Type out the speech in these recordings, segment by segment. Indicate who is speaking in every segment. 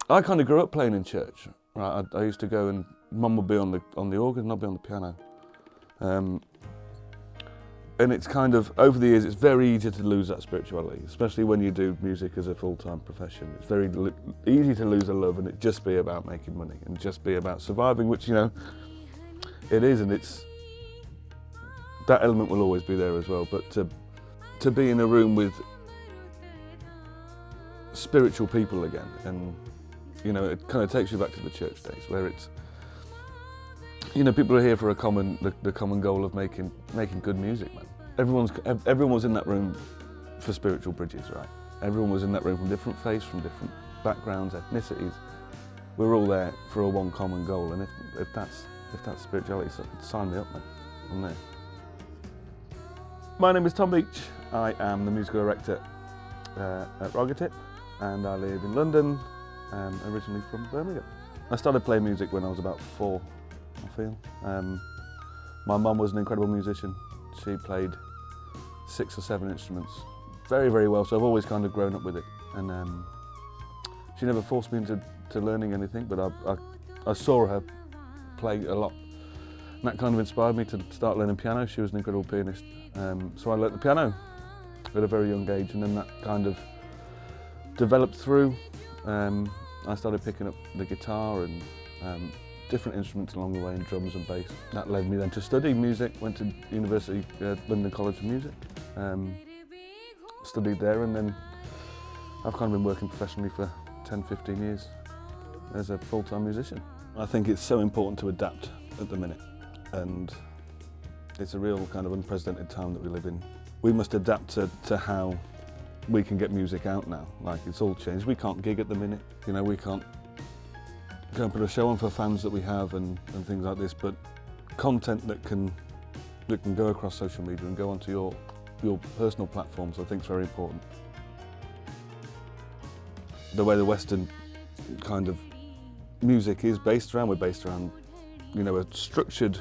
Speaker 1: I kind of grew up playing in church. Right, I used to go and Mum would be on the organ and I'd be on the piano. And it's kind of, over the years, it's very easy to lose that spirituality, especially when you do music as a full-time profession. It's very easy to lose a love and it just be about making money and just be about surviving, which, you know, it is, and it's, that element will always be there as well. But to be in a room with spiritual people again, and, you know, it kind of takes you back to the church days where it's, you know, people are here for the common goal of making good music, man. Everyone was in that room for spiritual bridges, right? Everyone was in that room from different faiths, from different backgrounds, ethnicities. We're all there for a one common goal, and if that's spirituality, sign me up, man. I'm there. My name is Tom Beech. I am the musical director at Ragatip, and I live in London, originally from Birmingham. I started playing music when I was about 4. I feel. My mum was an incredible musician. She played 6 or 7 instruments very, very well, so I've always kind of grown up with it. And she never forced me into learning anything, but I saw her play a lot. And that kind of inspired me to start learning piano. She was an incredible pianist. So I learnt the piano at a very young age, and then that kind of developed through. I started picking up the guitar and different instruments along the way, and drums and bass. That led me then to study music, went to university, London College of Music, studied there, and then I've kind of been working professionally for 10, 15 years as a full-time musician. I think it's so important to adapt at the minute, and it's a real kind of unprecedented time that we live in. We must adapt to how we can get music out now. Like, it's all changed. We can't gig at the minute, you know, we can't go and put a show on for fans that we have and things like this, but content that can go across social media and go onto your personal platforms, I think is very important. The way the Western kind of music is based around, we're based around, you know, a structured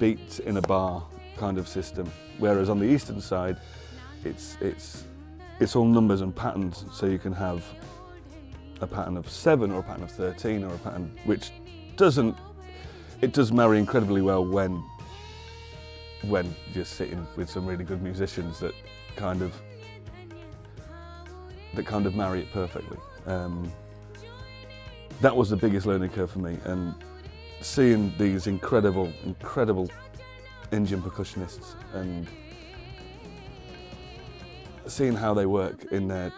Speaker 1: beat in a bar kind of system, whereas on the Eastern side, it's all numbers and patterns, so you can have a pattern of 7 or a pattern of 13 or a pattern which does marry incredibly well when you're sitting with some really good musicians that kind of marry it perfectly. That was the biggest learning curve for me, and seeing these incredible Indian percussionists and seeing how they work in their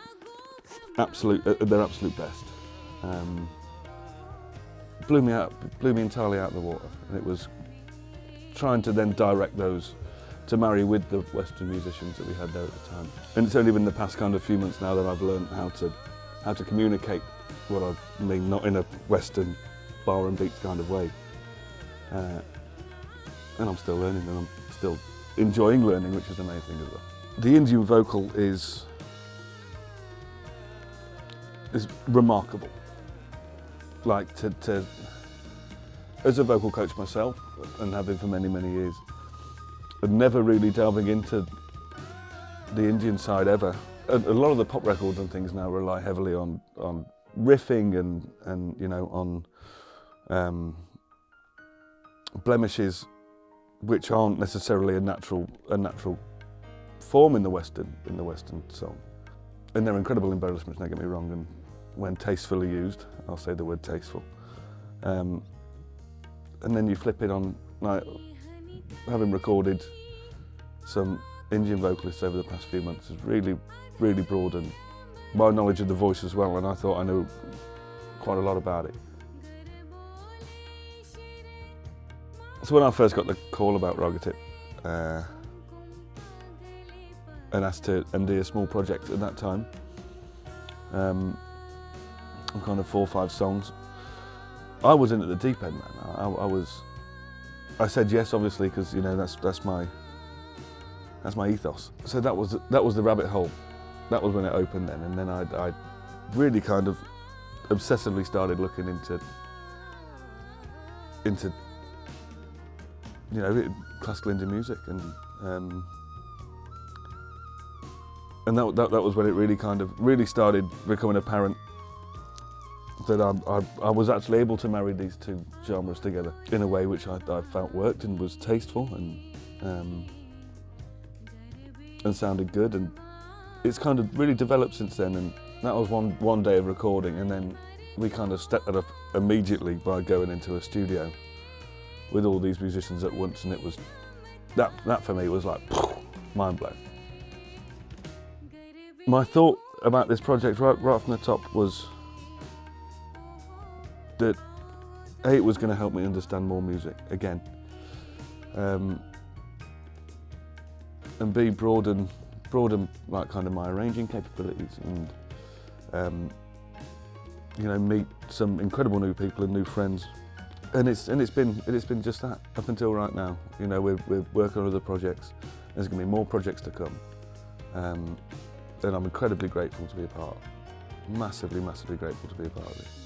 Speaker 1: absolute best, blew me entirely out of the water. And it was trying to then direct those to marry with the Western musicians that we had there at the time. And it's only been the past kind of few months now that I've learned how to communicate what I mean, not in a Western bar and beats kind of way. And I'm still learning, and I'm still enjoying learning, which is the main thing as well. The Indian vocal is remarkable. Like, as a vocal coach myself, and have been for many, many years, and never really delving into the Indian side ever. A lot of the pop records and things now rely heavily on riffing and you know, on blemishes which aren't necessarily a natural form in the Western song. And they're incredible embellishments, don't get me wrong, and when tastefully used, I'll say the word tasteful. And then you flip it on, like, having recorded some Indian vocalists over the past few months has really, really broadened my knowledge of the voice as well, and I thought I knew quite a lot about it. So when I first got the call about Ragatip, and asked to MD a small project at that time, on kind of 4 or 5 songs, I was in at the deep end, man. I said yes, obviously, because, you know, that's my ethos. So that was the rabbit hole. That was when it opened then, and then I really kind of obsessively started looking into you know, classical Indian music, and that was when it really started becoming apparent that I was actually able to marry these two genres together in a way which I felt worked and was tasteful and sounded good, and it's kind of really developed since then. And that was one day of recording, and then we kind of stepped it up immediately by going into a studio with all these musicians at once, and it was that for me was like mind blown. My thought about this project right from the top was that A, it was going to help me understand more music again, and B, broaden like kind of my arranging capabilities, and you know, meet some incredible new people and new friends, and it's been just that up until right now. You know, we're working on other projects. There's going to be more projects to come, and I'm incredibly grateful to be a part. Massively grateful to be a part of this.